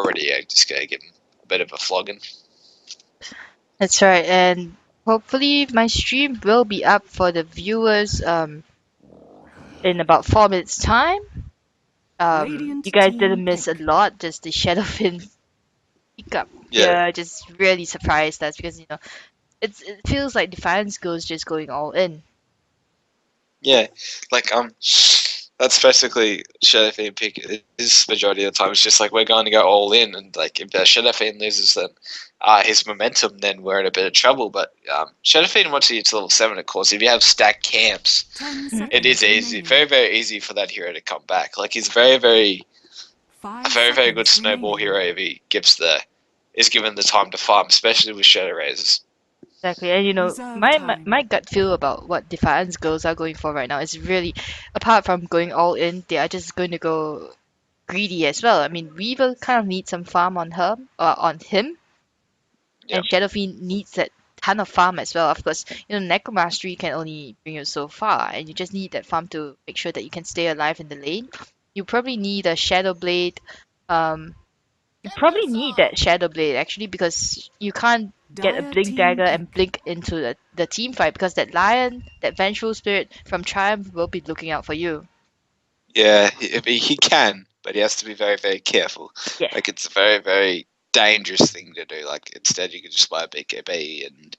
already just going to give him a bit of a flogging. That's right, and hopefully my stream will be up for the viewers in about 4 minutes time. You guys didn't miss a lot, just the Shadowfin pickup here just really surprised us because it feels like Defiance goes just going all in. Yeah, like that's basically Shadowfiend pick. His majority of the time it's just like we're going to go all in, and like if Shadowfiend loses, then his momentum, then we're in a bit of trouble. But Shadowfiend, once you get to level 7, of course, if you have stacked camps, it is easy, very very easy for that hero to come back. Like he's very very good snowball hero if he is given the time to farm, especially with Shadow Razors. Exactly, and my gut feel about what Defiance girls are going for right now is really, apart from going all in, they are just going to go greedy as well. I mean, Weaver kind of needs some farm on her, on him, and Shadowfiend needs that ton of farm as well. Of course, Necromastery can only bring you so far, and you just need that farm to make sure that you can stay alive in the lane. You probably need a Shadow Blade. You probably need that Shadow Blade actually because you can't get a Blink Dagger and blink into the team fight because that Lion, that Vengeful Spirit from Triumph will be looking out for you. Yeah, he can, but he has to be very very careful. Yeah. Like it's a very very dangerous thing to do. Like instead you could just buy a BKB and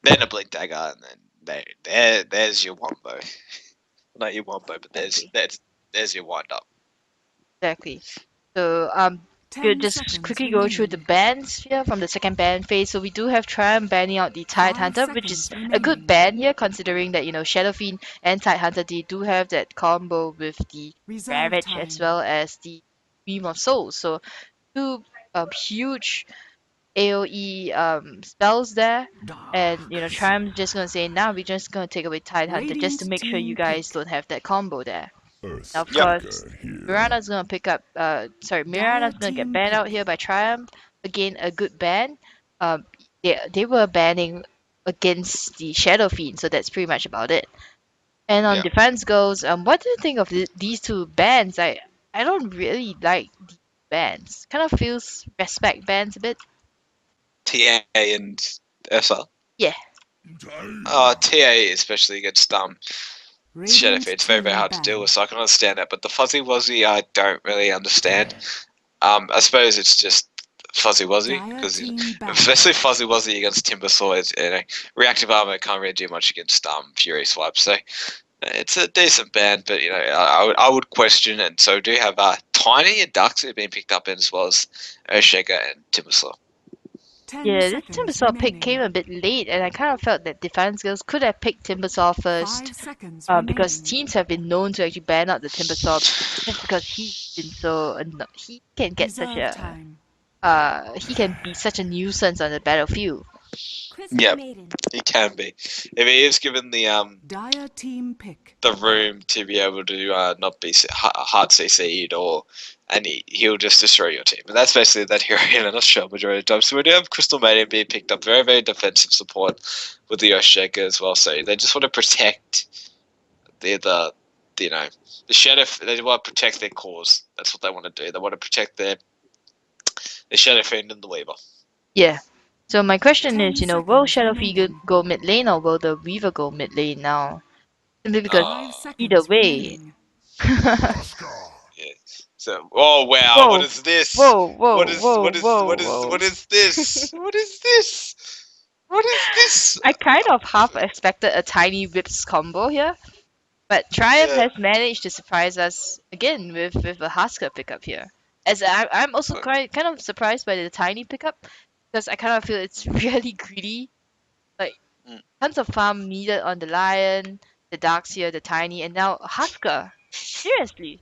then a Blink Dagger, and then there's your wombo. Not your wombo, but there's your wind up. Exactly. So we'll just quickly go through the bans here from the second ban phase. So we do have Triumph banning out the Tide Hunter, which is a good ban here, considering that Shadowfiend and Tide Hunter, they do have that combo with the Ravage as well as the Beam of Souls. So two huge AoE spells there. And Triumph's just gonna say, now we're just gonna take away Tide Hunter just to make sure you guys don't have that combo there. Now, of course, Mirana's gonna pick up. Mirana's gonna get banned out here by Triumph. Again, a good ban. Um, they were banning against the Shadow Fiend, so that's pretty much about it. And on defense goes, what do you think of these two bans? I don't really like these bans. Kind of feels respect bans a bit. TA and FSL. Yeah. TA especially against Shadowfiend, it's very very hard to deal with, so I can understand that. But the Fuzzy Wuzzy, I don't really understand. I suppose it's just Fuzzy Wuzzy because especially Fuzzy Wuzzy against Timber Swords, reactive armor can't really do much against Fury Swipe. So it's a decent ban, but I would question it. And so do have Tiny and Ducks have been picked up in as well as Earthshaker and Timbersaw. Yeah, this Timbersaw pick came a bit late, and I kind of felt that Defiance Girls could have picked Timbersaw first, because teams have been known to actually ban out the Timbersaw just because he's been so he can get such a he can be such a nuisance on the battlefield. Yeah, he can be. If he is given the room to be able to not be hard CC'd and he'll just destroy your team. And that's basically that hero in a nutshell majority of the time. So we do have Crystal Maiden being picked up, very, very defensive support with the Earthshaker as well. So they just want to protect the Shadow. They want to protect their cause. That's what they want to do. They want to protect the Shadowfiend and the Weaver. Yeah. So my question is, will Shadowfiend go mid lane or will the Weaver go mid lane now? Simply because either way. Yeah. So, oh wow, Whoa, what is this? Whoa, whoa, What is whoa, what is whoa, what is whoa. what is this? What is this? What is this? I kind of half expected a tiny whips combo here, but Triumph has managed to surprise us again with a Husker pickup here. As I'm also kind of surprised by the tiny pickup because I kind of feel it's really greedy. Like tons of farm needed on the Lion, the Darkseer, the Tiny, and now Husker. Seriously.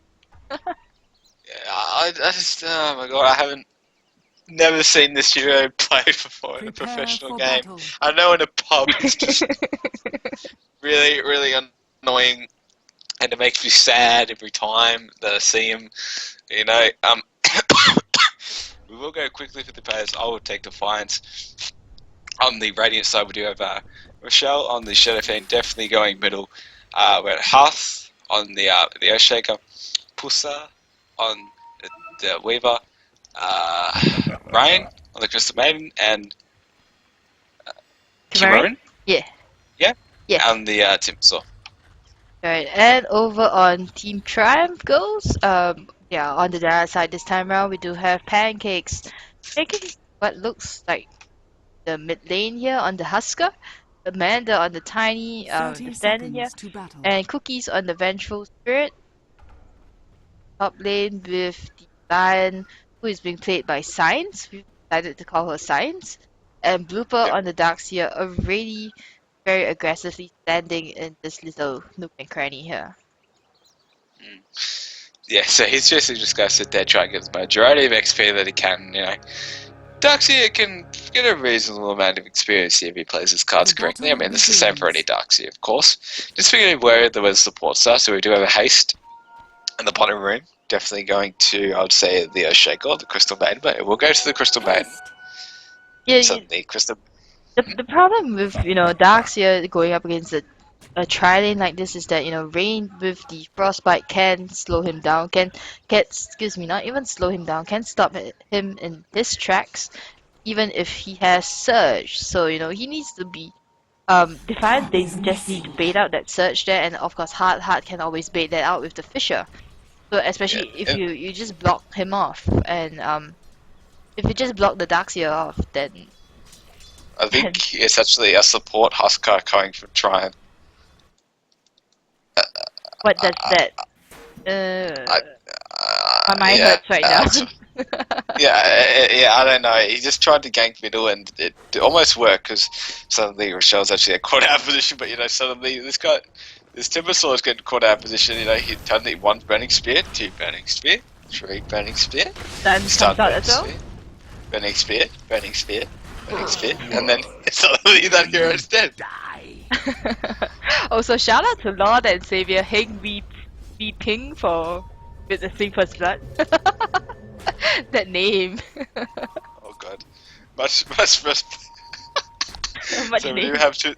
I just oh my god, I haven't never seen this hero played before in a professional game. I know in a pub it's just really really annoying, and it makes me sad every time that I see him. We will go quickly for the players. I will take Defiance. On the Radiant side, we do have Rochelle. On the Shadowfiend, definitely going middle. We're at Hearth on the Earthshaker. Pussa on the Weaver. Rain on the Crystal Maiden and Chimarin? Chimarin, Yeah. yeah, Yeah. and the Timsaw. Right, and over on Team Triumph goes, yeah, on the Dara side this time around, we do have Pancakes taking what looks like the mid lane here on the Husker, Amanda on the Tiny, the standing here, and Cookies on the Vengeful Spirit. Top lane with the Lion, who is being played by Science. We've decided to call her Science. And Blooper Yep. on the Darkseer, already very aggressively standing in this little nook and cranny here. Yeah, so he's basically just gotta sit there, try and get the majority of XP that he can, you know. Darkseer can get a reasonable amount of experience if he plays his cards correctly. I mean, it's the same for any Darkseer, of course. Just figuring where the supports are, so we do have a haste in the bottom room. Definitely going to, I would say, the Shaker, the Crystal Maiden, but we'll go to the Crystal Maiden. Yeah, So the Crystal... the problem with, Darkseer going up against a tri-lane like this is that, Rain with the Frostbite can slow him down, excuse me, not even slow him down, can stop him in his tracks, even if he has Surge. So, he needs to be, Defiance, they just need to bait out that Surge there, and of course Heart can always bait that out with the Fisher. So especially if you just block him off, and if you just block the Darkseer off, then... I think it's actually a support Husker coming from Triumph. What does that? My mind hurts right now. Yeah, I don't know. He just tried to gank middle and it almost worked because suddenly Rochelle's actually caught out of position, but suddenly this Timbersaw is getting caught out of position. He suddenly 1 Burning Spear, 2 Burning Spear, 3 Burning Spear, then comes out as well. Burning Spear, Burning Spear, Burning Spear, and then suddenly that hero's dead. Also, shout out to Lord and Savior Heng V Ping for witnessing First Blood. That name. Oh god, much. So we do have two.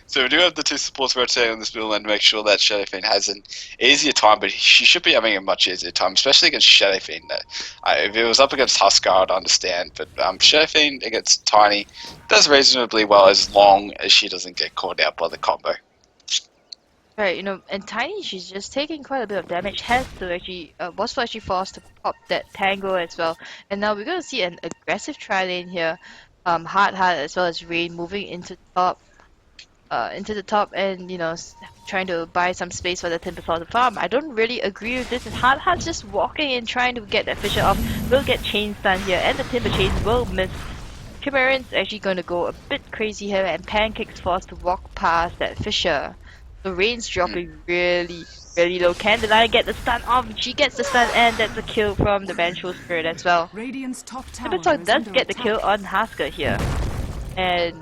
So we do have the 2 supports rotating on this middle lane to make sure that Shadow Fiend has an easier time, but she should be having a much easier time, especially against Shadow Fiend. If it was up against Husker, I'd understand, but Shadow Fiend against Tiny does reasonably well as long as she doesn't get caught out by the combo. Right, and Tiny, she's just taking quite a bit of damage, was actually forced to pop that Tango as well. And now we're going to see an aggressive tri-lane here. Heart as well as Rain moving into the top and, trying to buy some space for the Timbersaw to farm. I don't really agree with this. Heart's just walking in trying to get that Fisher off. Will get chain stun here and the Timber Chain will miss. Chimarin's actually going to go a bit crazy here and Pancake's forced to walk past that Fisher. The Rain's dropping really, really low. Can the Lion get the stun off? She gets the stun and that's a kill from the Vengeful Spirit as well. Timbersaw does get the kill on Husker here. And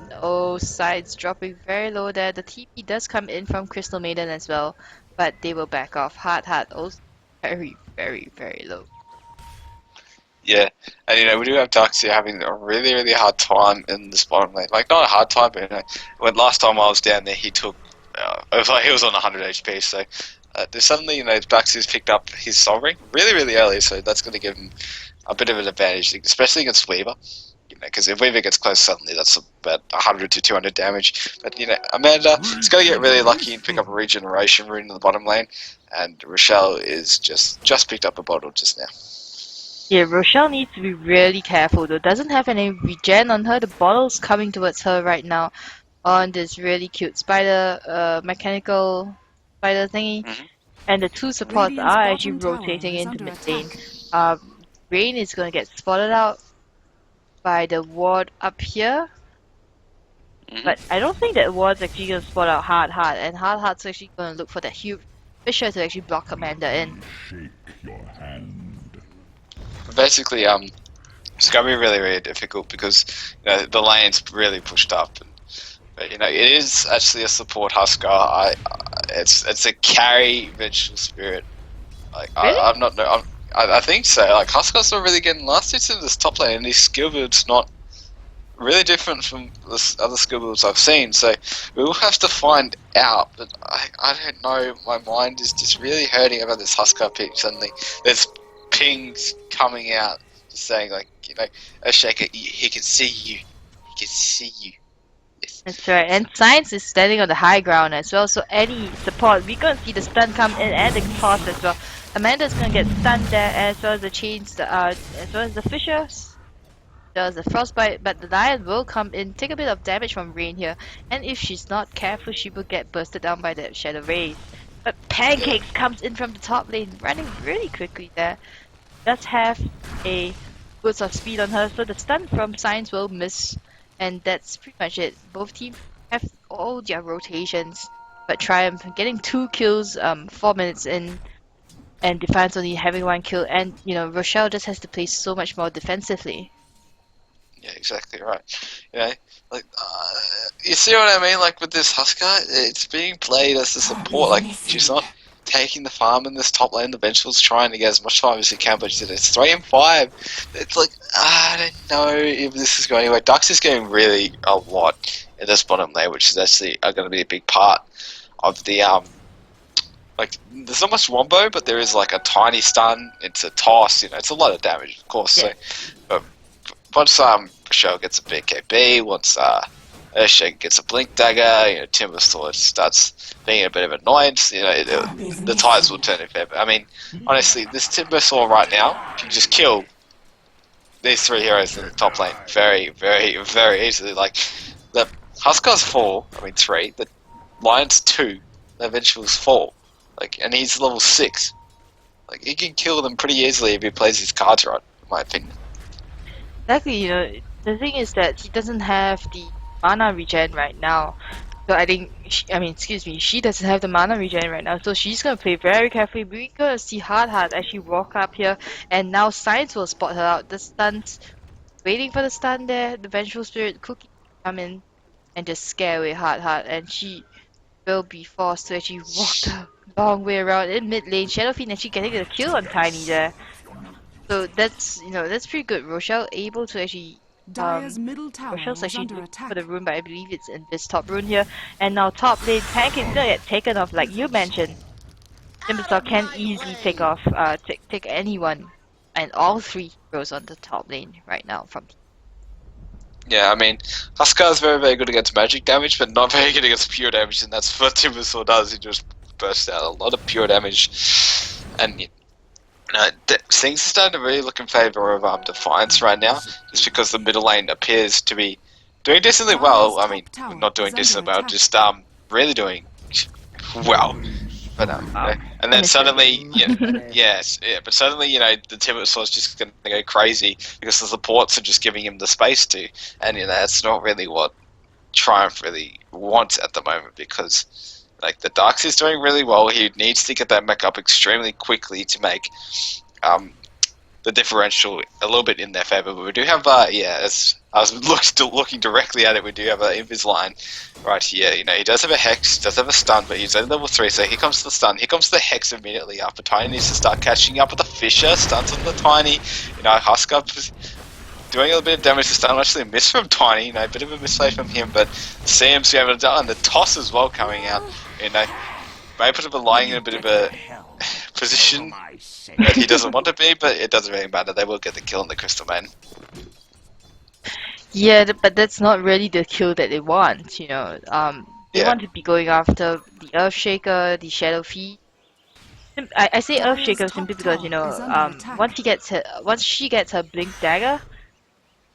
sides dropping very low there. The TP does come in from Crystal Maiden as well, but they will back off. Heart also very, very, very low. Yeah, and we do have Darkseer having a really, really hard time in this bottom lane. Like, not a hard time, but when last time I was down there, he took he was on 100 HP, so suddenly, Darkseer's picked up his Soul Ring really, really early, so that's going to give him a bit of an advantage, especially against Weaver. Because if Weaver gets close suddenly, that's about 100 to 200 damage. But, Amanda is going to get really lucky and pick up a Regeneration Rune in the bottom lane, and Rochelle is just picked up a bottle just now. Yeah, Rochelle needs to be really careful though. Doesn't have any regen on her. The bottle's coming towards her right now on this really cute spider, mechanical spider thingy. And the 2 supports are actually rotating into mid lane. Rain is going to get spotted out by the ward up here. But I don't think that ward's actually going to spot out Heart, and Heart's actually going to look for that huge Fisher to actually block Amanda in. Shake your hand. Basically, it's going to be really, really difficult because the lane's really pushed up. But it is actually a support Husker. It's a carry Vengeful Spirit. Like really? I think so. Like Husker's not really getting last hits in this top lane, and his skill build's not really different from the other skill builds I've seen. So we will have to find out. But I don't know. My mind is just really hurting about this Husker pick. Suddenly, there's pings coming out just saying like you know, a shaker. He can see you. He can see you. Yes. That's right, and Science is standing on the high ground as well, so any support, we're gonna see the stun come in and the toss as well. Amanda's gonna get stunned there, as well as the chains, as well as the fissures, as well as the frostbite, but the Lion will come in, take a bit of damage from Rain here, and if she's not careful, she will get bursted down by the Shadow Rays. But Pancakes comes in from the top lane, running really quickly there. Does have a boost of speed on her, so the stun from Science will miss. And that's pretty much it. Both teams have all their rotations, but Triumph getting 2 kills 4 minutes in, and Defiance only having 1 kill, and you know, Rochelle just has to play so much more defensively. Yeah, exactly right. You know, like you see what I mean? Like with this Husker, it's being played as a support. Like she's not taking the farm in this top lane. The Vengeful's trying to get as much farm as he can, but it's 3 and 5. It's like I don't know if this is going anywhere. Dux is getting really a lot in this bottom lane, which is actually going to be a big part of the like there's not much wombo, but there is like a tiny stun. It's a toss. You know, it's a lot of damage, of course. Yeah. So, once Rochelle gets a big KB, once Earthshake gets a blink dagger, you know, Timber Sword starts being a bit of an annoyance. You know, the tides will turn in favor. I mean, honestly, this Timber Sword right now can just kill these 3 heroes in the top lane very, very, very easily. Like the Huskar's 4, I mean 3, the Lion's 2, the Vengeful's 4. Like, and he's level 6. Like, he can kill them pretty easily if he plays his cards right, in my opinion. Exactly, you know, the thing is that he doesn't have the mana regen right now. So I think, she doesn't have the mana regen right now, so she's gonna play very carefully. We're gonna see Hard actually walk up here, and now Science will spot her out. The stuns, waiting for the stun there, the Vengeful Spirit Cookie come in and just scare away Hard, and she will be forced to actually walk the long way around in mid lane. Shadowfiend actually getting the kill on Tiny there. So that's, you know, that's pretty good. Rochelle able to actually Rochelle's actually looking for the rune, but I believe it's in this top rune here. And now top lane, Pancake is gonna get taken off, like you mentioned. Timbersaw can easily take off, take anyone, and all 3 heroes on the top lane right now from. Yeah, I mean, Husker is very, very good against magic damage, but not very good against pure damage, and that's what Timbersaw does. He just bursts out a lot of pure damage, and things are starting to really look in favour of Defiance right now, just because the middle lane appears to be doing decently well. I mean, not doing decently well, just really doing well. But and then suddenly, but suddenly, you know, the Timbersaw's just going to go crazy because the supports are just giving him the space to, and you know, that's not really what Triumph really wants at the moment, because like the Darks is doing really well. He needs to get that mech up extremely quickly to make the differential a little bit in their favor. But we do have as I was looking directly at it, we do have an Invisline right here. You know, he does have a Hex, does have a stun, but he's only level 3, so here comes the stun. Here comes the Hex immediately after. Tiny needs to start catching up with the Fisher. Stuns on the Tiny. You know, Husker doing a little bit of damage to stun. Actually a miss from Tiny, you know, a bit of a misplay from him, but CM's able to do, and the toss as well coming out. You know, maybe lying in a bit of a position that he doesn't want to be, but it doesn't really matter. They will get the kill on the Crystal Man. Yeah, but that's not really the kill that they want, you know. They want to be going after the Earthshaker, the Shadow Fiend. I say Earthshaker simply because, you know, once she gets her Blink Dagger,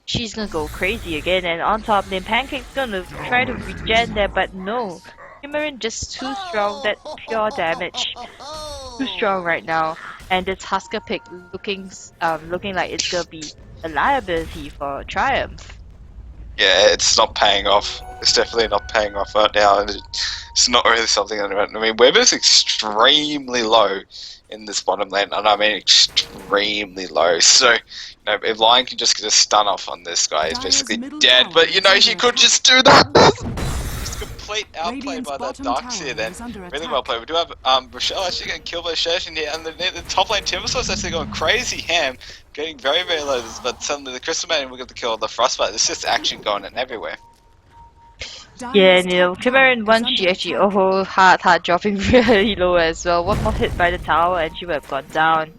she's gonna go crazy again, and on top lane, Pancake's gonna try to regen there, but no. Kimmerin just too strong, that pure damage. Too strong right now, and this Husker pick looking like it's gonna be a liability for Triumph. Yeah, it's not paying off. It's definitely not paying off right now, and it's not really something that I mean, Weber's extremely low in this bottom lane, and I mean extremely low. So, you know, if Lion can just get a stun off on this guy, he's basically dead. But you know, he could just do that. Just complete outplay by that Darks here. Then really well played. We do have Rochelle actually getting killed by Shashin here, and the top lane Timbersaw's actually going crazy ham, getting very, very low. But suddenly the Crystal Man will get the kill on the Frostbite. There's just action going on everywhere. Yeah, and you know, Kimmerin, once she actually, hard dropping really low as well. One more hit by the tower and she would have gone down.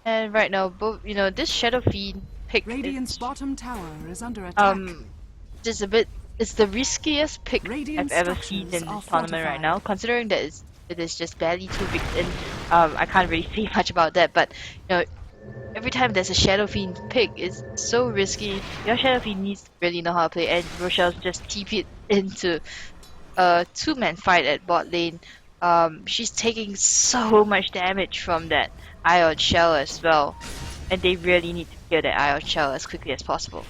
And right now, both this Shadow Fiend pick Radiant's is bottom tower is under attack. just a bit. It's the riskiest pick Radiant I've ever seen structures in are this tournament right fortified. now. Considering that it is just barely 2 weeks in, I can't really say much about that. But every time there's a Shadow Fiend pick, it's so risky. Your Shadow Fiend needs to really know how to play, and Rochelle's just TP'd into a two-man fight at bot lane. She's taking so much damage from that Ion Shell as well, and they really need to kill that Ion Shell as quickly as possible.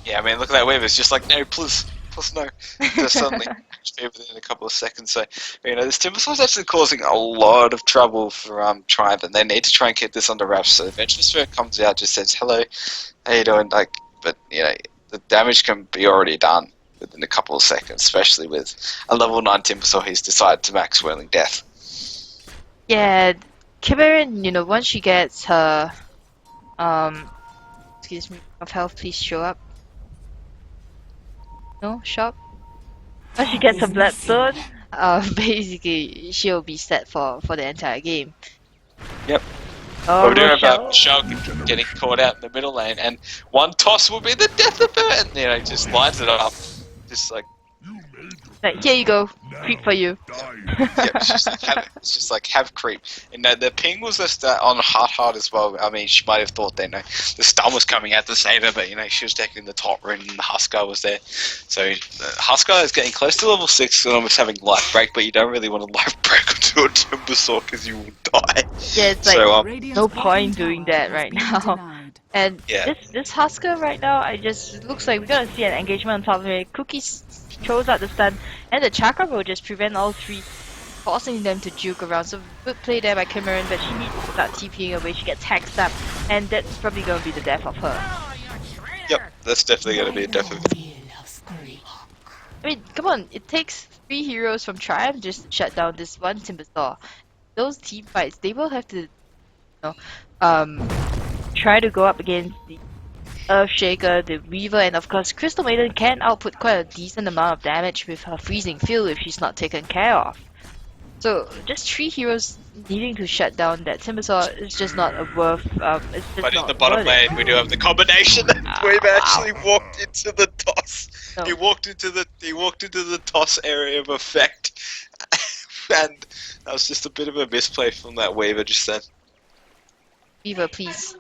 Yeah, I mean, look at that wave. It's just like, no, plus no. Just suddenly within a couple of seconds. So, this Timbersaw is actually causing a lot of trouble for Triumph, and they need to try and keep this under wraps. So, eventually, Spirit comes out, just says, hello, how you doing? But, the damage can be already done within a couple of seconds, especially with a level 9 Timbersaw who's decided to max Whirling Death. Yeah, Kiberin, once she gets her, excuse me, of health, please show up. No, shop. Once she gets her Bloodstone, basically she'll be set for the entire game. Yep. Oh, we do have Rochelle. Shell getting caught out in the middle lane, and one toss will be the death of her, and just lines it up, just like. Like, here you go, creep for you. Yeah, it's just like have creep. And the ping was just on hard as well. I mean, she might have thought that the stun was coming out to save her, but she was taking the top rune and the Huskar was there. So Huskar is getting close to level 6 and almost having life break, but you don't really want to life break onto a Timbersaw because you will die. Yeah, it's like So, no point doing that right now. And yeah. this Husker right now, it looks like we're gonna see an engagement on top of it. Cookies throws out the stun, and the Chakra will just prevent all three, forcing them to juke around. So good play there by Kimmeren, but she needs to start TPing away. She gets hexed up, and that's probably gonna be the death of her. Yep, that's definitely going to be a death of her. I mean, come on, it takes 3 heroes from Triumph just to shut down this one Timbersaw. Those team fights, they will have to, try to go up against the Earthshaker, the Weaver, and of course Crystal Maiden can output quite a decent amount of damage with her freezing field if she's not taken care of. So just 3 heroes needing to shut down that Timbersaw is just not a worth. It's just But in not the bottom worth lane, it. we do have the combination. We've actually walked into the toss. No. He walked into the toss area of effect, and that was just a bit of a misplay from that Weaver just then. Weaver, please.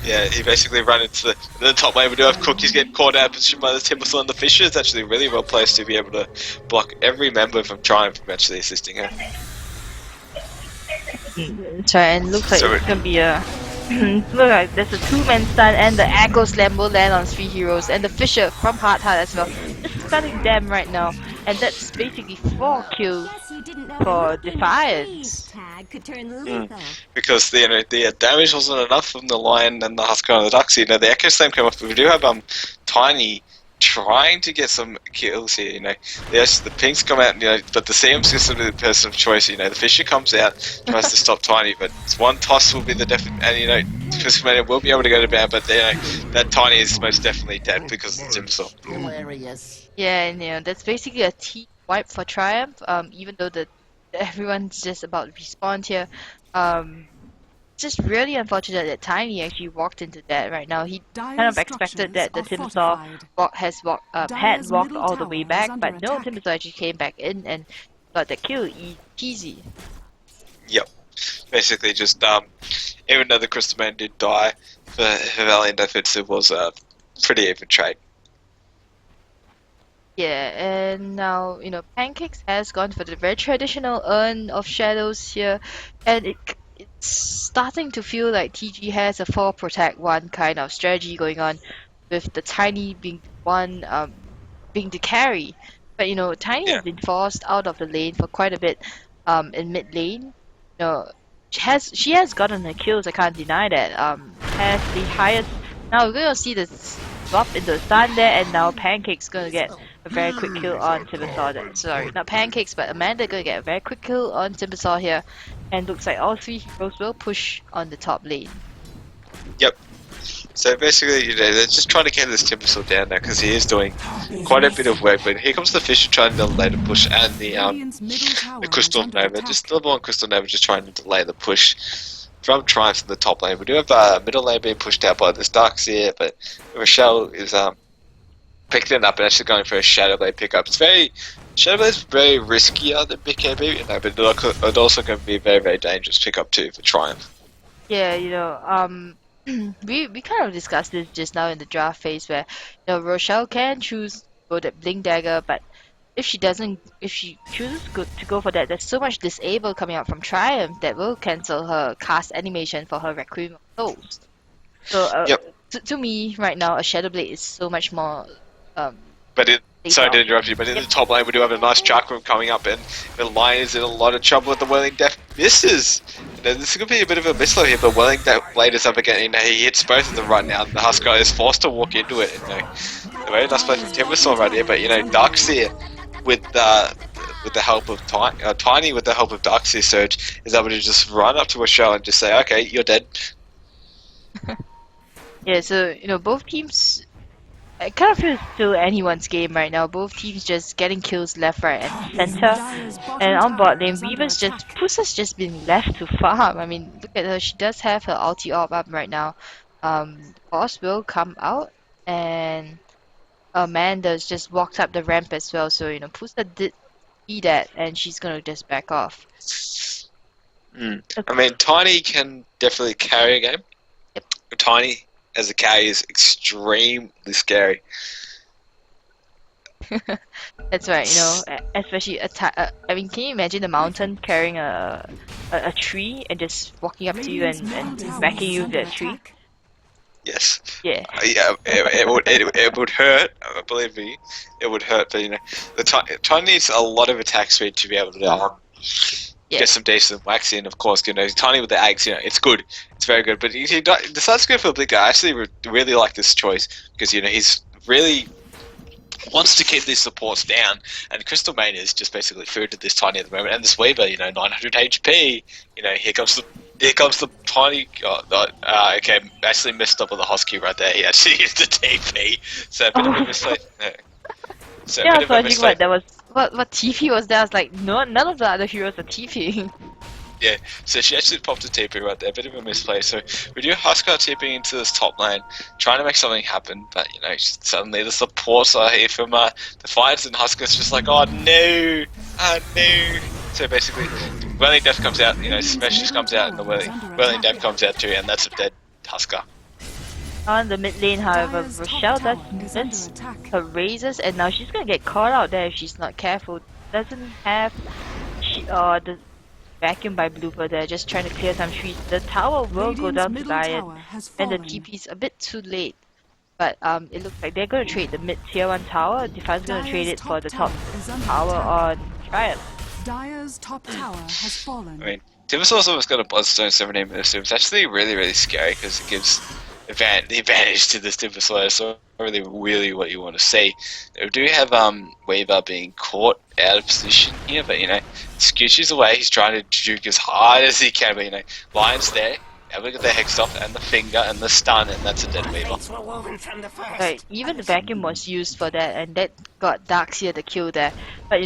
Yeah, he basically ran into the top lane. We do have Cookies getting caught out by the Timbersaw, and the Fisher is actually really well placed to be able to block every member from Triumph from actually assisting her. Sorry, and looks like it's gonna be a. Look like there's a 2-man stun, and the Echo Slam will land on 3 heroes, and the Fisher from Hard as well. Just stunning them right now, and that's basically 4 kills for Defiance. Because the damage wasn't enough from the Lion and the Husker and the Duxie. The Echo Slam came off, but we do have Tiny trying to get some kills here. Yes, the pings come out, but the CM's just sort of the person of choice. The Fisher comes out, tries to stop Tiny, but one toss will be the definite, and Chris Commander will be able to go to ban, but that Tiny is most definitely dead because of the Timbersaw. Hilarious. Yeah, and that's basically a team wipe for Triumph. Even though everyone's just about to respawn here. Just really unfortunate that Tiny actually walked into that right now. He kind of expected that the Timbersaw had walked all the way back, but no, Timbersaw actually came back in and got the kill easy. Yep. Basically just, even though the Crystal Man did die, for Valiant efforts it was a pretty even trade. Yeah, and now, Pancakes has gone for the very traditional Urn of Shadows here, and it's starting to feel like TG has a 4 protect 1 kind of strategy going on, with the Tiny being being the carry. But Tiny has been forced out of the lane for quite a bit in mid lane. She has gotten her kills, I can't deny that. Has the highest. Now we're gonna see the drop into the stun there, and now Pancake's gonna get a very quick kill on Timbersaw. Sorry, not Pancakes, but Amanda gonna get a very quick kill on Timbersaw here, and looks like all 3 heroes will push on the top lane. Yep. So basically, they're just trying to get this Timbersaw down now because he is doing quite a bit of work. But here comes the Fisher trying to delay the push, and the Crystal Nova, just the one Crystal Nova just trying to delay the push from Triumph in the top lane. We do have middle lane being pushed out by this Darkseer, but Rochelle is picking it up and actually going for a Shadow Blade pickup. Shadow Blade is very riskier than BKB, but it's also going to be a very, very dangerous pickup too for Triumph. Yeah, we kind of discussed this just now in the draft phase where Rochelle can choose to go that Blink Dagger, but if she chooses to go for that, there's so much disable coming out from Triumph that will cancel her cast animation for her Requiem of Souls. So to me right now, a Shadow Blade is so much more. Sorry to interrupt you, but in the top lane we do have a nice Chakra room coming up, and the line is in a lot of trouble with the Whirling Death. Misses! This is going to be a bit of a misload here, but Whirling Death Blade is up again. He hits both of them right now, and the Husker is forced to walk into it. A very nice play from Timbersaw right here, but Darkseer with the help of Tiny with the help of Darkseer Surge is able to just run up to Rochelle and just say, okay, you're dead. Yeah, so both teams. I kind of feel it's still anyone's game right now. Both teams just getting kills left, right, and center. And on bot lane, Pusa's just been left to farm. I mean, look at her. She does have her ulti orb up right now. Boss will come out, and Amanda's just walked up the ramp as well. So Pusa did see that, and she's gonna just back off. I mean, Tiny can definitely carry a game. Yep. Tiny as a carry is extremely scary. That's right, especially I mean, can you imagine the mountain carrying a tree and just walking up to you and backing you with that tree? Yes. Yeah. Yeah, it would hurt. Believe me, it would hurt. But Tiny needs a lot of attack speed to be able to get some decent wax in. Of course, Tiny with the axe, it's good. It's very good. But he decides to go for a Blinker. I actually really like this choice because he's really wants to keep these supports down, and Crystal Mania is just basically food to this Tiny at the moment. And this Weaver, 900 HP. Here comes the Tiny. Okay, actually messed up with the Husky right there. He actually used the TP. So a bit of a mistake. So yeah, I was wondering what TP was there. I was like, no, none of the other heroes are TPing. Yeah, so she actually popped a TP right there, a bit of a misplay. So we do Husker TPing into this top lane, trying to make something happen, but suddenly the supports are here from the Defiance, and Husker's just like, oh no, no. So basically, Whirling Death comes out, Smash comes out, and the Whirling Death comes out too, and that's a dead Husker. On the mid lane, however, Rochelle does her raises, and now she's gonna get caught out there if she's not careful. Doesn't have the vacuum by Blooper there, just trying to clear some trees. The tower will go down to Diet, and the TP's a bit too late. But it looks like they're gonna trade the mid tier 1 tower. Defiant's gonna trade it for the top tower on Triumph. Dire's top tower has fallen. I mean, Timbersaw's almost got a Bloodstone 17 minutes, so it's actually really, really scary because it gives the advantage to this Timbersaw. So really what you want to see. We do have Weaver being caught out of position here, but Scoochie's away. He's trying to juke as hard as he can, but Lion's there. Now we got the Hex off and the finger and the stun, and that's a dead Weaver. Right, even the vacuum was used for that, and that got Darkseer the kill there. But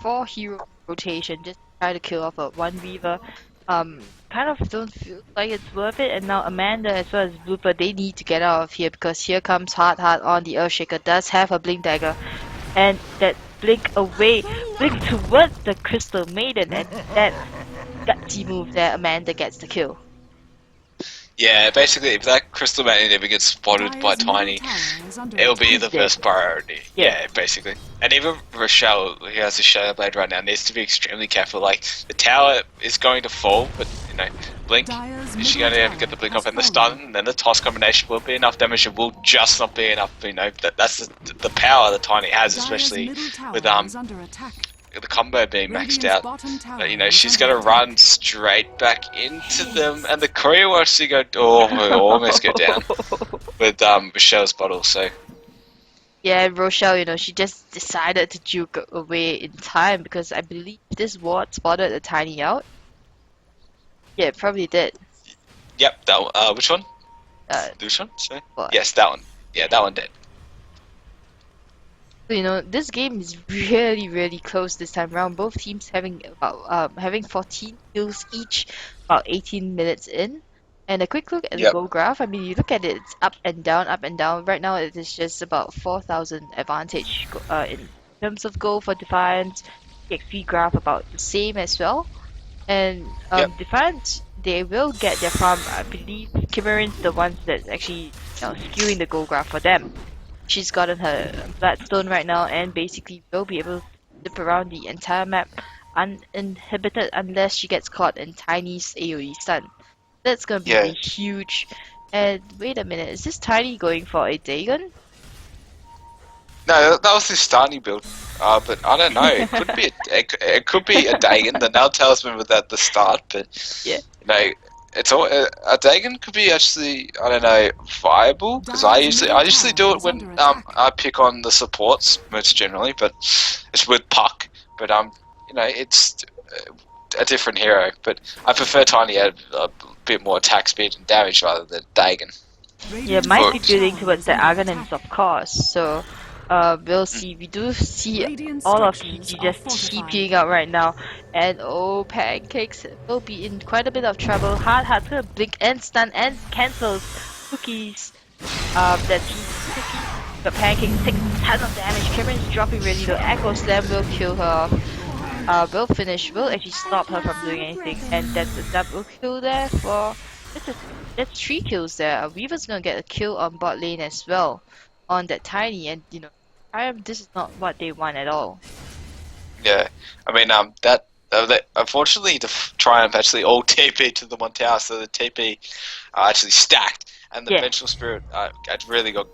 for hero rotation, just try to kill off one Weaver. Kind of don't feel like it's worth it, and now Amanda as well as Blooper, they need to get out of here because here comes Hard on. The Earthshaker does have a Blink Dagger, and that blink towards the Crystal Maiden, and that gutsy move there, Amanda gets the kill. Yeah, basically, if that Crystal Maiden ever gets spotted by Tiny, it'll be the first priority. Yeah, basically. And even Rochelle, who has a Shadow Blade right now, needs to be extremely careful. Like, the tower is going to fall, but, Blink, is she going to ever get the Blink off and the stun? And then the toss combination will be enough damage, it will just not be enough, that's the power that Tiny has, especially with, the combo being maxed out. But, she's going to run straight back into them, and the courier will actually go, almost go down with Rochelle's bottle, so. Yeah, Rochelle, she just decided to juke away in time because I believe this ward spotted a Tiny out. Yeah, it probably did. Yep, that which one? This one? So? What? Yes, that one. Yeah, that one did. So, you know, this game is really close this time around. Both teams having about having 14 kills each, about 18 minutes in. And a quick look at the Yep. goal graph. I mean, you look at it, it's up and down, up and down. Right now, it is just about 4,000 advantage in terms of goal for Defiance. The XP graph about the same as well. And Yep. Defiance, they will get their farm. I believe Kimmeren's the ones that's actually, you know, skewing the goal graph for them. She's gotten her Bloodstone right now and basically will be able to zip around the entire map uninhibited unless she gets caught in Tiny's AoE stun. That's gonna be Yeah. huge. And wait a minute, is this Tiny going for a Dagon? No, that was his starting build. But I don't know. It could be it could be a Dagon. The Nail Talisman was at the start, but Yeah. you know, it's all a Dagon could be actually, I don't know, viable because I usually do it when I pick on the supports most generally, but it's with Puck. But you know, it's a different hero. But I prefer Tiny at a bit more attack speed and damage rather than Dagon. Yeah, might be building towards the Argonauts, of course. So, we'll see. We do see all of PG just TPing out right now, and oh, Pancakes will be in quite a bit of trouble. Hard to blink and stun and cancels Cookies. That's Cookies. But Pancakes takes a ton of damage. Cameron's dropping really low. Echo Slam will kill her off. Will finish. Will actually stop her from doing anything, and that's a double kill there for. That's 3 kills there. Weaver's gonna get a kill on bot lane as well, on that Tiny, and you know, this is not what they want at all. Yeah, I mean that unfortunately the Triumph actually all TP to the one tower, so the TP actually stacked, and the Vengeful Spirit really got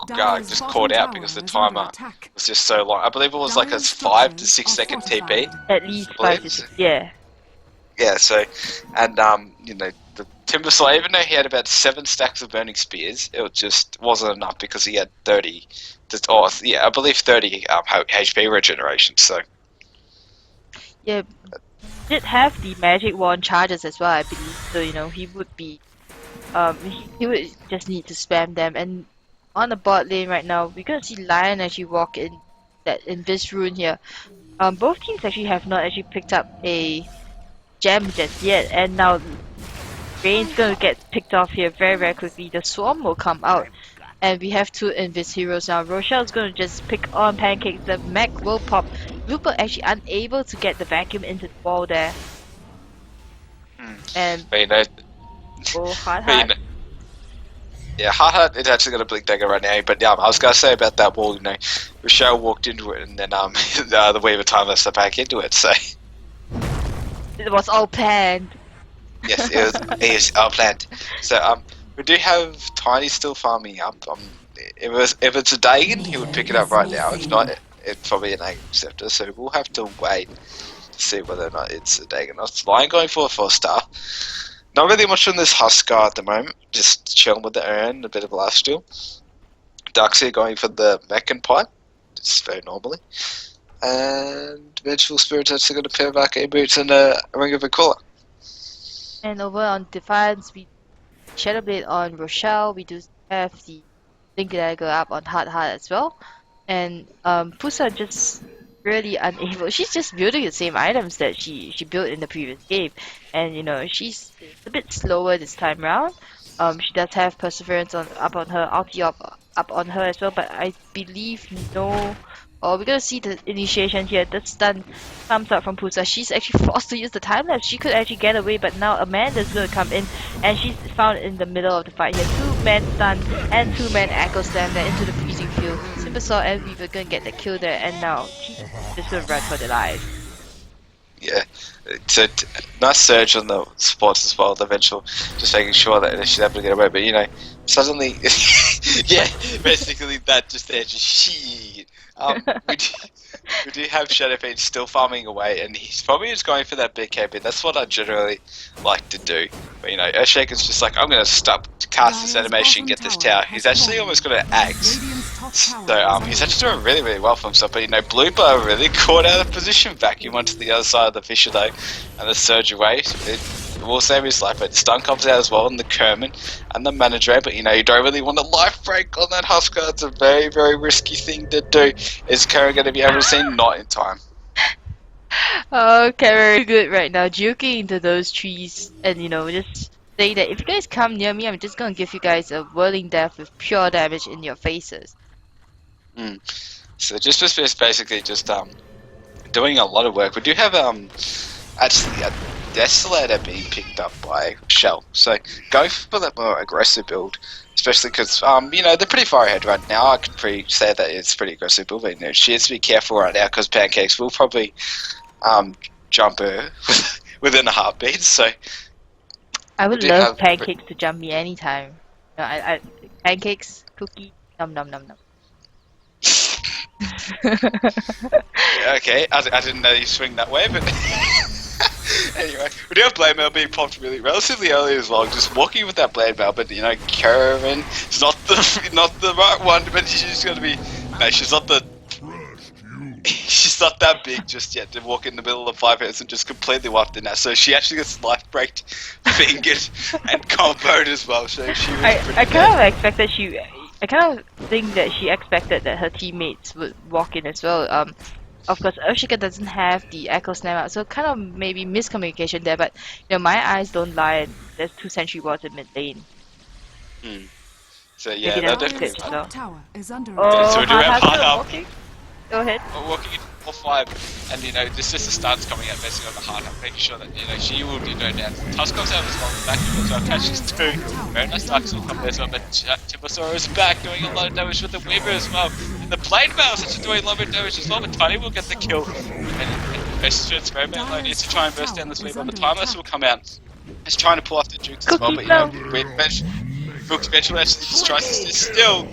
just caught out because the timer was just so long. I believe it was like a 5 to 6 second TP. At least 5 to 6. Yeah. Yeah. So, and you know, the Timber Slayer, even though he had about 7 stacks of burning spears, it just wasn't enough because he had 30. I believe 30 HP regeneration. So. Yeah, did have the magic wand charges as well, I believe. So you know he would be, he would just need to spam them. And on the bot lane right now, we're gonna see Lion actually walk in this rune here. Both teams actually have not actually picked up a gem just yet, and now Rain's gonna get picked off here very quickly. The swarm will come out. And we have 2 Invis heroes now. Rochelle's gonna just pick on Pancakes. The mech will pop. Looper actually unable to get the vacuum into the wall there. And but, you know, hard. Yeah, hard is actually got a blink dagger right now. But I was gonna say about that wall. You know, Rochelle walked into it, and then the Weaver timer stepped back into it. So it was all planned. Yes, it was all planned. So we do have Tiny still farming up. If it's a Dagon, he would pick it up right now. If not, it's probably an Agent Scepter. So we'll have to wait to see whether or not it's a Dagon. Lion going for a 4-star. Not really much on this Huskar at the moment. Just chilling with the urn, a bit of lifesteal. Darkseer going for the mech and pipe, just very normally. And Vengeful Spirit's actually going to pair back a boots and a Ring of Aquila. And over on Defiance, we Shadowblade on Rochelle. We do have the Link Dagger up on Hard as well. And Pusa just really unable. She's just building the same items that she built in the previous game, and you know she's a bit slower this time round. She does have Perseverance up on her, ulti up on her as well, but I believe no. Oh, we're gonna see the initiation here. The stun comes out from Pusa. She's actually forced to use the time lapse. She could actually get away, but now Amanda's gonna come in, and she's found in the middle of the fight here. 2-man stun and 2-man echo slam there into the freezing field. Supersaw and Weaver gonna get the kill there, and now she's just gonna run for their lives. Yeah, it's a nice surge on the spots as well, the eventual, just making sure that she's able to get away, but you know, suddenly, yeah, basically that just there, just shit. We do have Shadowfiend still farming away, and he's probably just going for that big KP. That's what I generally like to do. But you know, Earthshaker's just like, I'm going to stop, cast this animation, and get this tower. He's actually almost got an axe. So he's actually doing really well for himself. But you know, Blooper really caught out of position, vacuum onto the other side of the fissure though, and the surge away. will save his life, but stun comes out as well on the Kerman and the manager. But you know, you don't really want a life break on that Husker. It's a very, very risky thing to do. Is Kerman going to be able to see? Not in time. Oh, Kara, good right now, juking into those trees, and you know, just say that if you guys come near me, I'm just gonna give you guys a whirling death with pure damage in your faces. So just basically just doing a lot of work. We do have actually a Desolator being picked up by Shell, so go for that more aggressive build, especially because you know, they're pretty far ahead right now. I could pretty say that it's pretty aggressive build, but you know, she has to be careful right now because Pancakes will probably jump her within a heartbeat. So I would love Pancakes to jump me anytime. No, Pancakes, cookie, nom nom nom nom. Okay, I didn't know you swing that way, but anyway, we do have Blade Mail being popped relatively early as well. Just walking with that Blade Mail, but you know, Karen is not the right one, but she's going to be. No, she's not the. She's not that big just yet to walk in the middle of 5 hits and just completely wiped in that. So she actually gets life breaked, fingered, and comboed as well. So she was I kind of expected I kind of think that she expected that her teammates would walk in as well. Of course, Earthshaker doesn't have the Echo Snap out, so kind of maybe miscommunication there. But you know, my eyes don't lie. There's 2 sentry wards in mid lane. So yeah, that definitely. Top tower is under Oh, so we do have hard walking. Go ahead. We're walking into 4-5, and you know, this is the starts coming out basically on the hard up, making sure that you know she will be going down. Tusk comes out as well, back as well, catches 2. Very nice Tusk will come there as well, but Timbersaur is back, doing a lot of damage with the Weaver as well. And the Blade Mail is actually doing a lot of damage as well, but Tiny will get the kill. And best experiment alone needs to try and burst down this Weaver. The Timeless will come out. He's trying to pull off the Jukes as well, but you know, Brooks eventually actually just tries to stay still.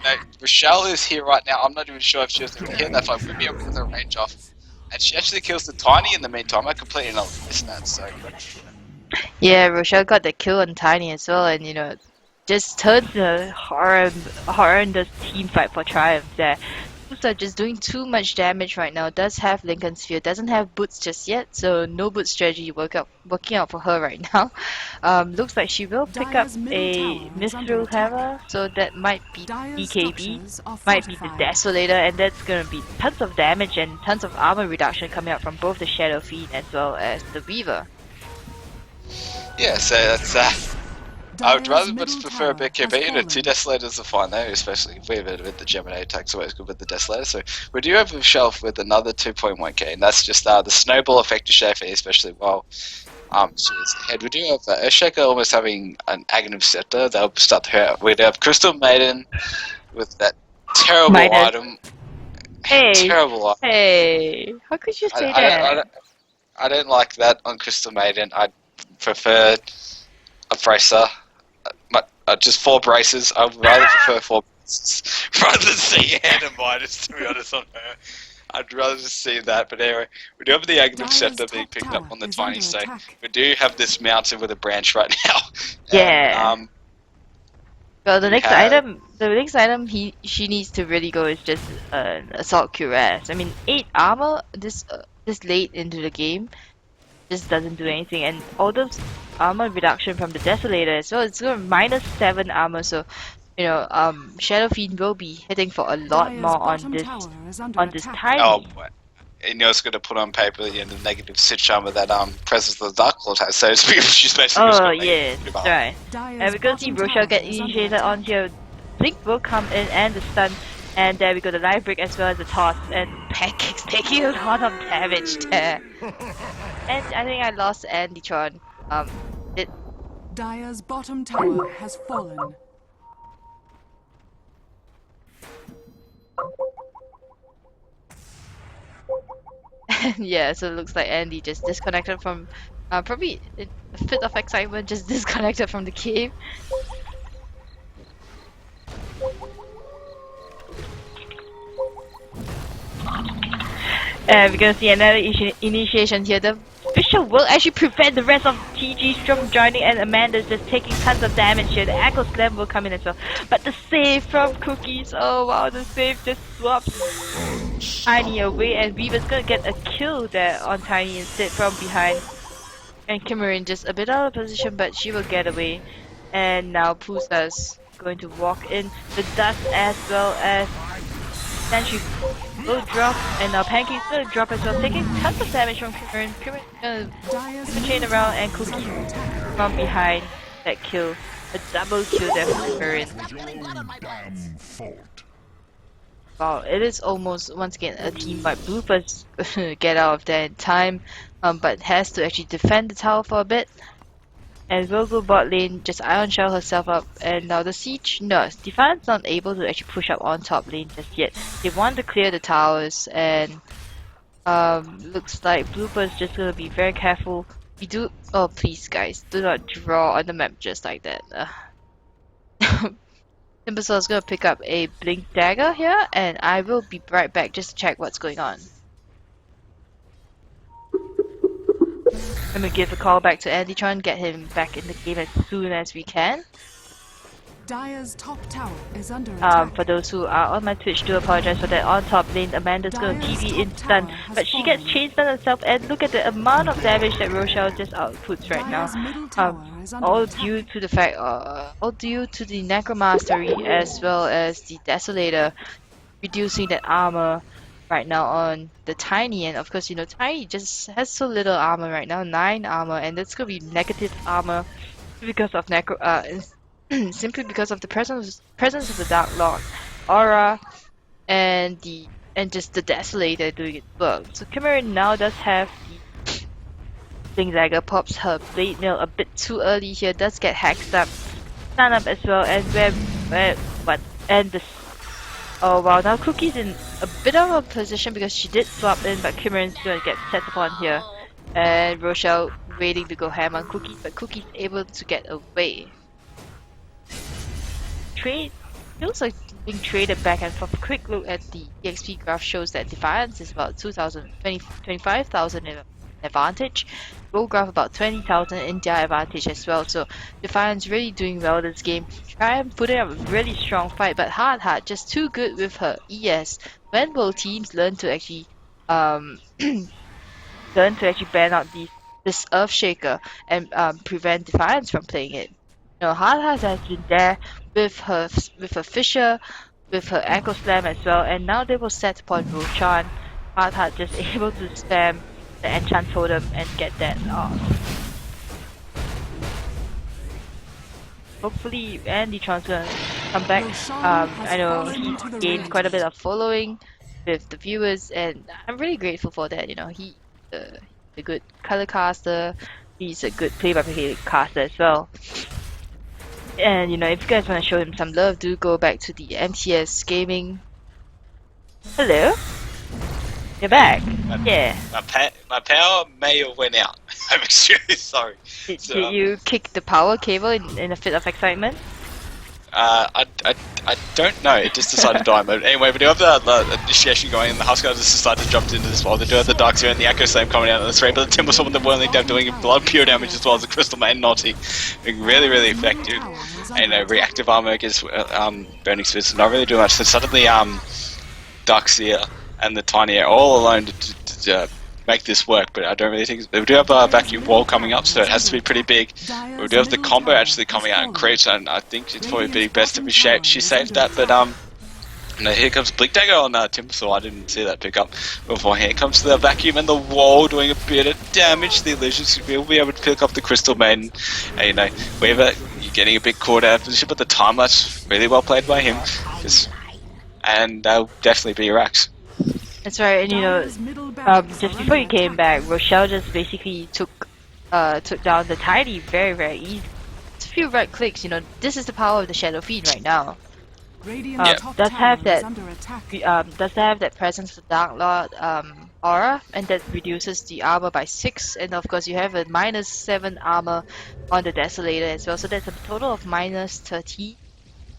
No, Rochelle is here right now. I'm not even sure if she was even here that fight. We'll be able to get the range off. And she actually kills the Tiny in the meantime. I completely missed that, so. Yeah, Rochelle got the kill on Tiny as well, and you know, just turns the horrendous team fight for triumph there. Are just doing too much damage right now. Does have Lincoln Sphere, doesn't have boots just yet, so no boot strategy working out for her right now. Looks like she will pick up a Mithril Hammer, so that might be EKB, might be the Desolator, and that's gonna be tons of damage and tons of armor reduction coming out from both the Shadow Fiend as well as the Weaver. Yeah, so that's I would rather much prefer a BKB, you know, 2 Desolators are fine though, especially with the Gemini attacks always good with the Desolator. So we do have a shelf with another 2.1k, and that's just the snowball effect to Shafi, especially while she is ahead. We do have Earthshaker almost having an Aghanim Scepter, they'll start her out. We'd have Crystal Maiden with that terrible item. Hey, terrible item. Hey, how could you say that? I don't like that on Crystal Maiden. I'd prefer a bracer. Just 4 braces. I would rather prefer 4 braces rather than see Hannah minus, to be honest, on her. I'd rather just see that, but anyway, we do have the Aghanim Scepter being picked up on the Tiny, so we do have this mounted with a branch right now. Yeah. And, well, the next item she needs to really go is just an Assault Cuirass. I mean, 8 armor this late into the game just doesn't do anything, and all those armor reduction from the Desolator as well, it's -7 armor, so you know, Shadow Fiend will be hitting for a lot more on this Tiny. Oh, and you're going to put on paper, you know, the negative Sitch armor that Presence of the Dark Lord has, so she's basically just going to yes, that's right. And we're going to see Rochelle get initiated on here. Blink will come in and the stun, and there we go, the life break as well as the toss, and Pancakes taking a lot of damage there. And I think I lost Andytron. Dire's bottom tower has fallen. Yeah, so it looks like Andy just disconnected from, probably a fit of excitement, just disconnected from the cave. And we're gonna see another initiation here. The Bishop will actually prevent the rest of TGs from joining, and Amanda's just taking tons of damage here. The Echo Slam will come in as well. But the save from Cookies, oh wow, the save just swaps Tiny away, and Weaver's gonna get a kill there on Tiny instead from behind. And Kimmerin just a bit out of position, but she will get away. And now Pusa's going to walk in the dust as well as Sentry will drop, and now Pancake's gonna drop as well, taking tons of damage from Kimmerin. Kimmerin gonna chain around, and Cookie from behind that kill. A double kill there from Kimmerin. Damn fault. Wow, it is almost once again a team by Bloopers get out of there in time, but has to actually defend the tower for a bit. And will go bot lane, just Ion Shell herself up, and now the siege. No, Defiant's not able to actually push up on top lane just yet. They want to clear the towers, and looks like Bloopers just gonna be very careful. We do. Oh please, guys, do not draw on the map just like that. Timbersaw is gonna pick up a Blink Dagger here, and I will be right back just to check what's going on. I'm gonna give a call back to Andytron, get him back in the game as soon as we can. Dire's top tower is under attack. For those who are on my Twitch, do apologize for that. On top lane, Amanda's gonna TV in stun, but she gets chain stun herself, and look at the amount of damage that Rochelle just outputs right now. All due to the fact, all due to the Necromastery as well as the Desolator reducing that armor right now on the Tiny, and of course, you know, Tiny just has so little armor right now, 9 armor, and that's gonna be negative armor because of simply because of the presence of the Dark Lord, Aura, and just the Desolator doing its work. So Kimmerin now does have the Blink Dagger, pops her Blade Mail a bit too early here, does get hacked up, stun up as well, and oh wow, now Cookie's in a bit of a position because she did swap in, but Kimmerin's gonna get set upon here, and Rochelle waiting to go ham on Cookie, but Cookie's able to get away. Trade feels like being traded back and forth. A quick look at the EXP graph shows that Defiance is about 25,000 in advantage. Gold graph about 20,000 in their advantage as well. So Defiance really doing well this game. Try and putting up a really strong fight, but Hard just too good with her ES. When will teams learn to actually ban out this Earthshaker and prevent Defiance from playing it? You know, Hard has been there with her Fisher, with her Echo Slam as well, and now they will set upon Roshan. Hard just able to spam the Enchant Totem and get that off. Hopefully Andytron's gonna come back. I know he gained quite a bit of following with the viewers, and I'm really grateful for that. You know, he's a good color caster, he's a good play-by-play caster as well. And you know, if you guys want to show him some love, do go back to the MTS Gaming. Hello? You're back. Yeah. My power may have went out. I'm extremely sorry. Did you kick the power cable in a fit of excitement? I don't know. It just decided to die. But anyway, we do have the initiation going, and the Huskar just decided to jump into this wall. They do have the Dark Sphere and the Echo Slam coming out of the spray, but the Timbersaw with the Whirling Dev doing blood pure damage as well as the Crystal Maiden Naughty. Being really, really effective. And reactive armor against Burning Spirits, not really doing much. So suddenly, Dark Sphere and the Tiny are all alone to make this work, but I don't really think we do have a vacuum wall coming up, so it has to be pretty big. But we do have the combo actually coming out in creeps, and I think it's probably be best if she saved that. But no, here comes Blink Dagger on Timbersaw. I didn't see that pick up before. Here comes the vacuum and the wall doing a bit of damage. The illusions will be able to pick up the Crystal Maiden. And, you know, Weaver, you're getting a bit caught out of position, but the time lapse really well played by him. And they'll definitely be racks. That's right, and you know, just before you came back, Rochelle just basically took down the Tiny very, very easy. It's a few right clicks, you know, this is the power of the Shadow Fiend right now. Does have that presence of Dark Lord aura, and that reduces the armor by 6, and of course you have a -7 armor on the Desolator as well, so that's a total of -13.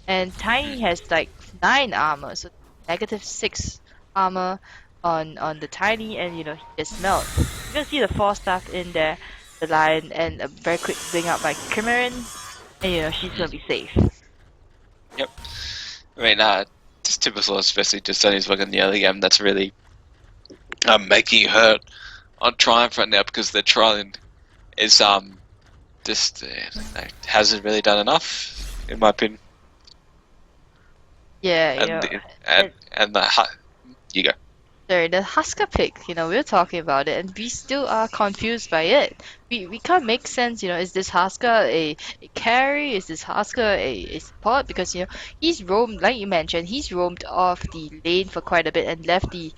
And Tiny has like 9 armor, so -6 armor on the Tiny, and you know, he just melts. You can see the 4 staff in there, the Lion, and a very quick bring up by Kimmerin, and you know, she's gonna be safe. Yep. I mean, just Timbersaw especially just done his work in the early game. That's really making it hurt on Triumph right now, because they're trialing is just hasn't really done enough, in my opinion. Yeah, you And know, you go. sorry, the Husker pick, we're talking about it and we still are confused by it. We can't make sense, is this Husker a carry? Is this Husker a support? Because, he's roamed, like you mentioned, he's roamed off the lane for quite a bit and left the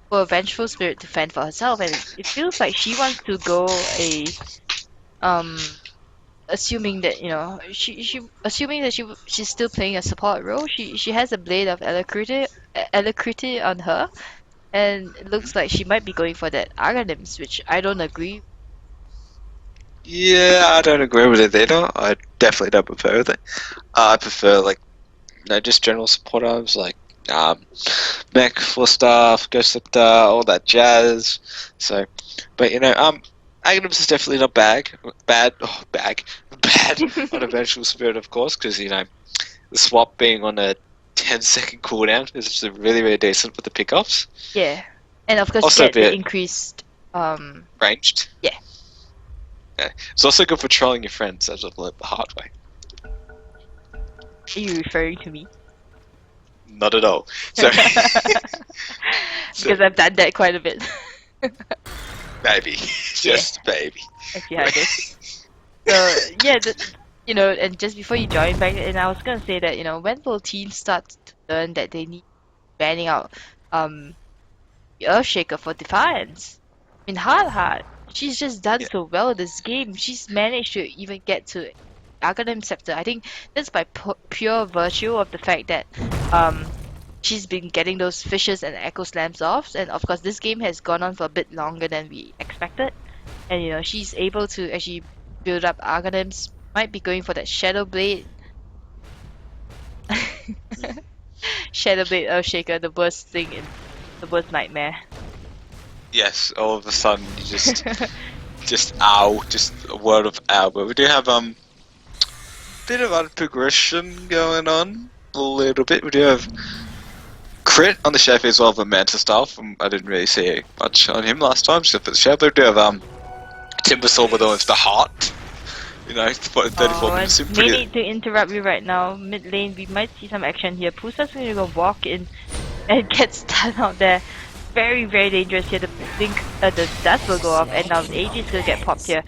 poor Vengeful Spirit to fend for herself. And it feels like she wants to go um, assuming that, she assuming that she's still playing a support role. She has a Blade of Alacrity on her. And it looks like she might be going for that Arganims, which I don't agree. Yeah, I don't agree with it either. I definitely don't prefer it. I prefer just general support items like mech, full staff, ghost scepter, all that jazz. So, but Aghanim's is definitely not bad on a vengeful spirit, of course, because the swap being on a 10-second cooldown is just really really decent with the pickups. Yeah, and of course Also you get a the bit increased. Ranged. Yeah. It's also good for trolling your friends, as I've learned the hard way. Are you referring to me? Not at all. So, Because I've done that quite a bit. maybe, just maybe. If you had this. So yeah, and just before you join back, and I was gonna say that when will teams start to learn that they need banning out the Earthshaker for Defiance? I mean, hard. She's just done so well this game. She's managed to even get to Arcanum Scepter. I think that's by pure virtue of the fact that she's been getting those fishes and echo slams off, and of course this game has gone on for a bit longer than we expected. And she's able to actually build up Arcanums. Might be going for that Shadow Blade. Shadow Blade Earthshaker, the worst thing in the worst nightmare. Yes, all of a sudden you just ow, just a word of ow. But we do have bit of progression going on a little bit. We do have crit on the chef as well, the Manta Staff. I didn't really see much on him last time, except for the chef. We do have Timbersaw with the heart. 34 minutes. May need to interrupt you right now. Mid lane, we might see some action here. Pusa's gonna go walk in and get stunned out there. Very, very dangerous here. The dust will go off, and now AG is gonna get popped here.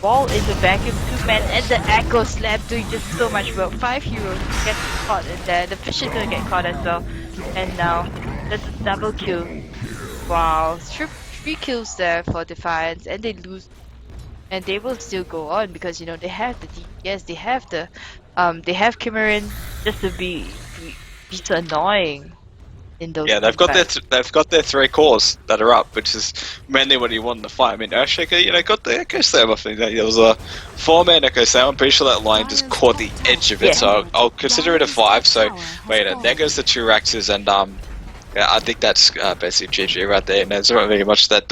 Ball into vacuum, 2-man, and the Echo Slap doing just so much work. 5 heroes get caught in there. The fish is gonna get caught as well. And now, that's a double kill. Wow, 3 kills there for Defiance, and they lose. And they will still go on because they have the DPS, they have Kimarin just to be so annoying in those. Yeah, they've got their 3 cores that are up, which is mainly what you want in the fight. I mean, Earthshaker, got the Echo Slam. I think there was a 4-man Echo Slam. I'm pretty sure that line just caught the edge of it, so I'll consider it a 5. So wait, there goes the 2 Raxes, and yeah, I think that's basically GG right there. And there's not really much that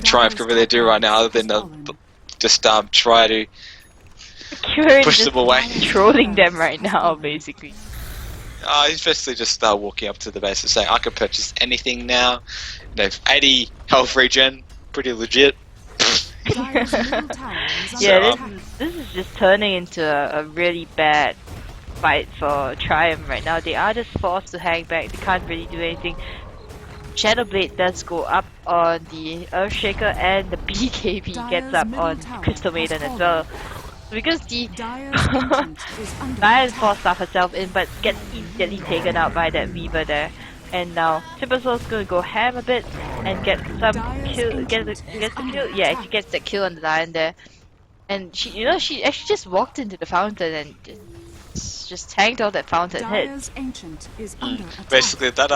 Triumph can really do right now, other than just try to push them away. Trolling them right now, basically. He's basically just walking up to the base and saying, "I can purchase anything now." 80 health regen, pretty legit. Yeah, this is just turning into a really bad fight for Triumph right now. They are just forced to hang back. They can't really do anything. Shadowblade does go up on the Earthshaker, and the BKB gets up on Crystal Maiden as well. Because the Diane forced stuff herself in, but gets immediately taken out by that Weaver there. And now Timbersaul's gonna go ham a bit and get some kill. Gets the kill. Yeah, she gets that kill on the Lion there. And she actually just walked into the fountain and just tanked all that fountain hit. Basically, that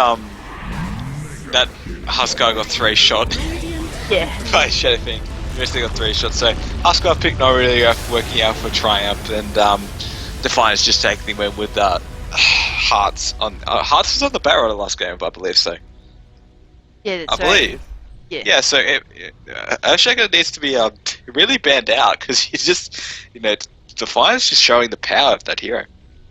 Huskar got 3 shot. Yeah. By Shadowfiend. Basically got 3 shots. So Huskar pick not really working out for Triumph, and Defiance just taking the win with Hearts on Hearts was on the barrel the last game, I believe so. Yeah, that's I believe. Yeah. Yeah, so Earthshaker needs to be really banned out, because he's just Defiance just showing the power of that hero.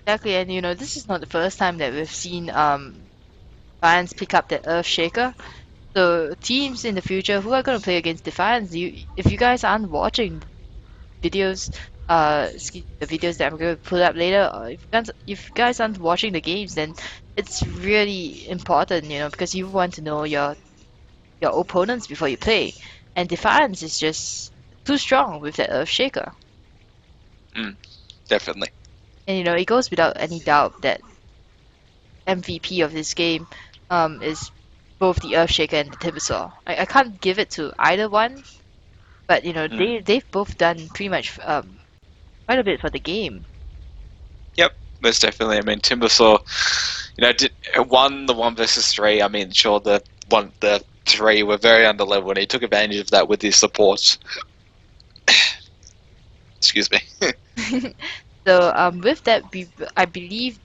Exactly, and this is not the first time that we've seen Defiance pick up that Earthshaker. So teams in the future who are going to play against Defiance, if you guys aren't watching videos, the videos that I'm going to put up later, or if you guys aren't watching the games, then it's really important, because you want to know your opponents before you play. And Defiance is just too strong with that Earthshaker. Definitely. And it goes without any doubt that MVP of this game is both the Earthshaker and the Timbersaw. I can't give it to either one, but they've both done pretty much quite a bit for the game. Yep, most definitely. I mean, Timbersaw, won the 1 versus 3. I mean, sure, the 3 were very underleveled, and he took advantage of that with his supports. Excuse me. So with that, I believe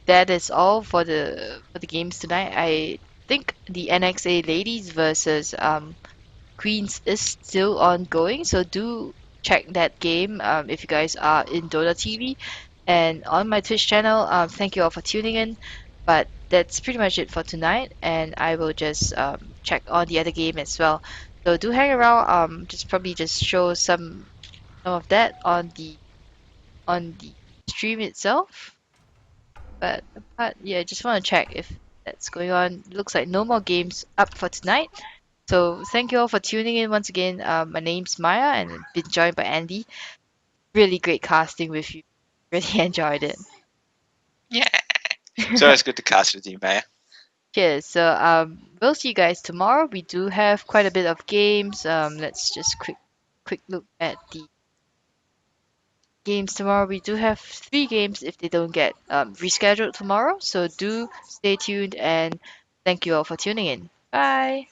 that is all for the games tonight. I think the NXA ladies versus Queens is still ongoing, so do check that game if you guys are in DotaTV and on my Twitch channel. Thank you all for tuning in, but that's pretty much it for tonight, and I will just check on the other game as well. So do hang around. Just probably just show some of that on the stream itself. But yeah, just want to check if that's going on. Looks like no more games up for tonight. So thank you all for tuning in once again. My name's Maya and I've been joined by Andy. Really great casting with you. Really enjoyed it. Yeah. So it's good to cast with you, Maya. Cheers. So we'll see you guys tomorrow. We do have quite a bit of games. Let's just quick look at the games tomorrow. We do have 3 games if they don't get rescheduled tomorrow. So do stay tuned and thank you all for tuning in. Bye.